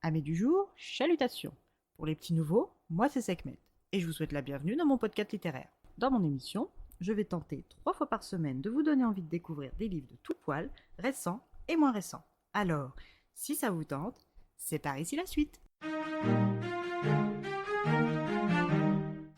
Amis du jour, chalutations. Pour les petits nouveaux, moi c'est Sekhmet et je vous souhaite la bienvenue dans mon podcast littéraire. Dans mon émission, je vais tenter 3 fois par semaine de vous donner envie de découvrir des livres de tout poil, récents et moins récents. Alors, si ça vous tente, c'est par ici la suite.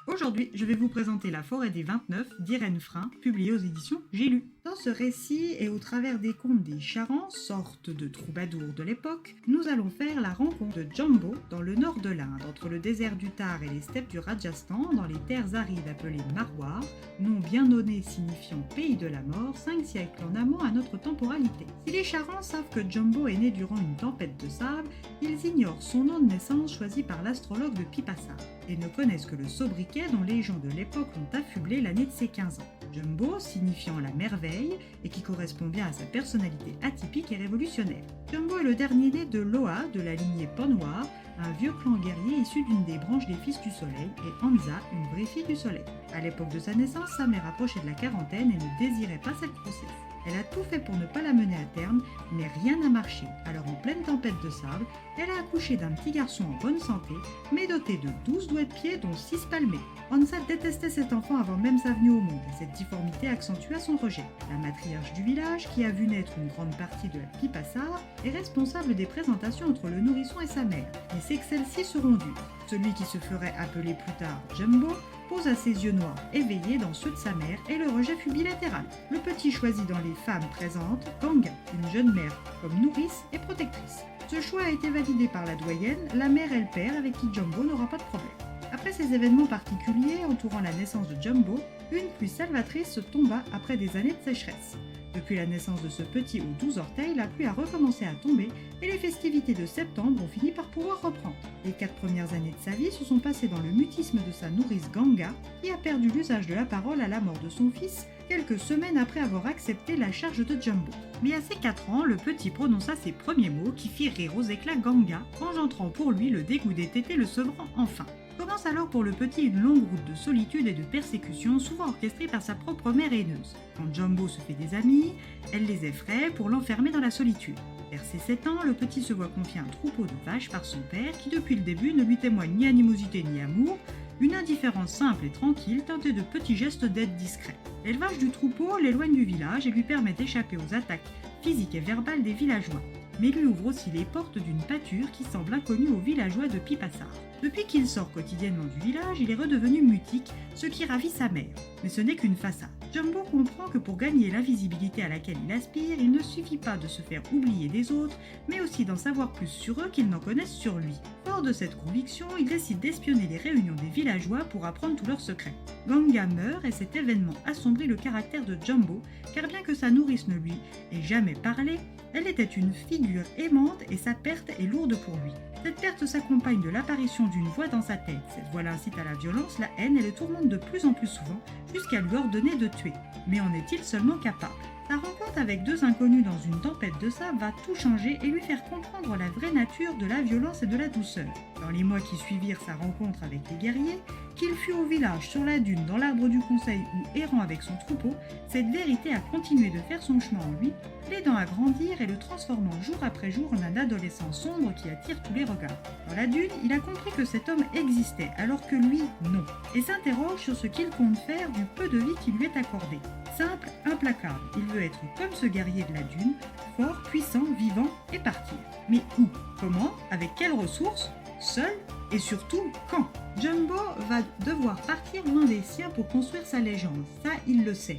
Aujourd'hui, je vais vous présenter La forêt des 29 d'Irène Frein, publiée aux éditions J'ai lu. Dans ce récit et au travers des contes des Charents, sorte de troubadours de l'époque, nous allons faire la rencontre de Jumbo dans le nord de l'Inde, entre le désert du Thar et les steppes du Rajasthan, dans les terres arides appelées Marwar, nom bien donné signifiant pays de la mort, 5 siècles en amont à notre temporalité. Si les Charents savent que Jumbo est né durant une tempête de sable, ils ignorent son nom de naissance choisi par l'astrologue de Pipassar et ne connaissent que le sobriquet dont les gens de l'époque l'ont affublé l'année de ses 15 ans. Jumbo, signifiant la merveille, et qui correspond bien à sa personnalité atypique et révolutionnaire. Jumbo est le dernier né de Loa, de la lignée Panwar, un vieux clan guerrier issu d'une des branches des Fils du Soleil, et Hansa, une vraie fille du Soleil. À l'époque de sa naissance, sa mère approchait de la quarantaine et ne désirait pas cette grossesse. Elle a tout fait pour ne pas la mener à terme, mais rien n'a marché. Alors en pleine tempête de sable, elle a accouché d'un petit garçon en bonne santé, mais doté de 12 doigts de pied dont 6 palmés. Hansa détestait cet enfant avant même sa venue au monde, et cette difformité accentua son rejet. La matriarche du village, qui a vu naître une grande partie de la Pipassar, est responsable des présentations entre le nourrisson et sa mère, mais c'est que celles-ci seront dues. Celui qui se ferait appeler plus tard Jumbo posa ses yeux noirs éveillés dans ceux de sa mère et le rejet fut bilatéral. Le petit choisit dans les femmes présentes Ganga, une jeune mère, comme nourrice et protectrice. Ce choix a été validé par la doyenne, la mère et le père avec qui Jumbo n'aura pas de problème. Après ces événements particuliers entourant la naissance de Jumbo, une pluie salvatrice tomba après des années de sécheresse. Depuis la naissance de ce petit aux 12 orteils, la pluie a recommencé à tomber et les festivités de septembre ont fini par pouvoir reprendre. Les 4 premières années de sa vie se sont passées dans le mutisme de sa nourrice Ganga, qui a perdu l'usage de la parole à la mort de son fils, quelques semaines après avoir accepté la charge de Jumbo. Mais à ses 4 ans, le petit prononça ses premiers mots qui firent rire aux éclats Ganga, engendrant pour lui le dégoût des tétés le sevrant enfin. Commence alors pour le petit une longue route de solitude et de persécution, souvent orchestrée par sa propre mère haineuse. Quand Jumbo se fait des amis, elle les effraie pour l'enfermer dans la solitude. Vers ses 7 ans, le petit se voit confier un troupeau de vaches par son père qui depuis le début ne lui témoigne ni animosité ni amour, une indifférence simple et tranquille teintée de petits gestes d'aide discrets. L'élevage du troupeau l'éloigne du village et lui permet d'échapper aux attaques physiques et verbales des villageois, mais lui ouvre aussi les portes d'une pâture qui semble inconnue aux villageois de Pipassar. Depuis qu'il sort quotidiennement du village, il est redevenu mutique, ce qui ravit sa mère. Mais ce n'est qu'une façade. Jumbo comprend que pour gagner l'invisibilité à laquelle il aspire, il ne suffit pas de se faire oublier des autres, mais aussi d'en savoir plus sur eux qu'ils n'en connaissent sur lui. Fort de cette conviction, il décide d'espionner les réunions des villageois pour apprendre tous leurs secrets. Ganga meurt et cet événement assombrit le caractère de Jumbo, car bien que sa nourrice ne lui ait jamais parlé, elle était une figure aimante et sa perte est lourde pour lui. Cette perte s'accompagne de l'apparition d'une voix dans sa tête. Cette voix l'incite à la violence, la haine et le tourmente de plus en plus souvent jusqu'à lui ordonner de tuer. Mais en est-il seulement capable ? Sa rencontre avec 2 inconnus dans une tempête de sable va tout changer et lui faire comprendre la vraie nature de la violence et de la douceur. Dans les mois qui suivirent sa rencontre avec les guerriers, qu'il fût au village, sur la dune, dans l'arbre du conseil ou errant avec son troupeau, cette vérité a continué de faire son chemin en lui, l'aidant à grandir et le transformant jour après jour en un adolescent sombre qui attire tous les regards. Dans la dune, il a compris que cet homme existait, alors que lui, non, et s'interroge sur ce qu'il compte faire du peu de vie qui lui est accordé. Simple, implacable, il veut être comme ce guerrier de la dune, fort, puissant, vivant et partir. Mais où ? Comment ? Avec quelles ressources ? Seul ? Et surtout, quand ? Jumbo va devoir partir loin des siens pour construire sa légende, ça il le sait.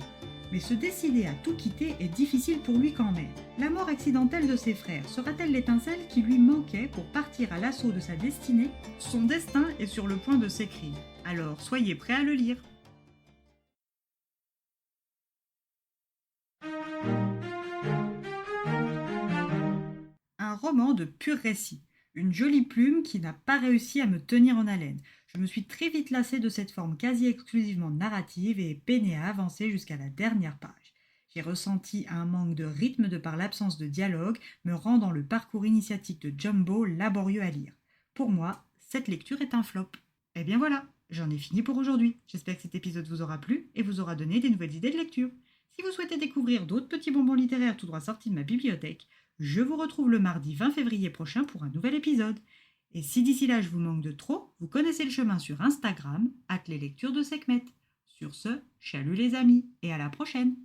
Mais se décider à tout quitter est difficile pour lui quand même. La mort accidentelle de ses frères sera-t-elle l'étincelle qui lui manquait pour partir à l'assaut de sa destinée ? Son destin est sur le point de s'écrire. Alors soyez prêts à le lire. Un roman de pur récit. Une jolie plume qui n'a pas réussi à me tenir en haleine. Je me suis très vite lassée de cette forme quasi exclusivement narrative et ai peiné à avancer jusqu'à la dernière page. J'ai ressenti un manque de rythme de par l'absence de dialogue, me rendant le parcours initiatique de Jumbo laborieux à lire. Pour moi, cette lecture est un flop. Et bien voilà, j'en ai fini pour aujourd'hui. J'espère que cet épisode vous aura plu et vous aura donné des nouvelles idées de lecture. Si vous souhaitez découvrir d'autres petits bonbons littéraires tout droit sortis de ma bibliothèque, je vous retrouve le mardi 20 février prochain pour un nouvel épisode. Et si d'ici là je vous manque de trop, vous connaissez le chemin sur Instagram, @leslecturesdeSekhmet. Sur ce, chalut les amis, et à la prochaine!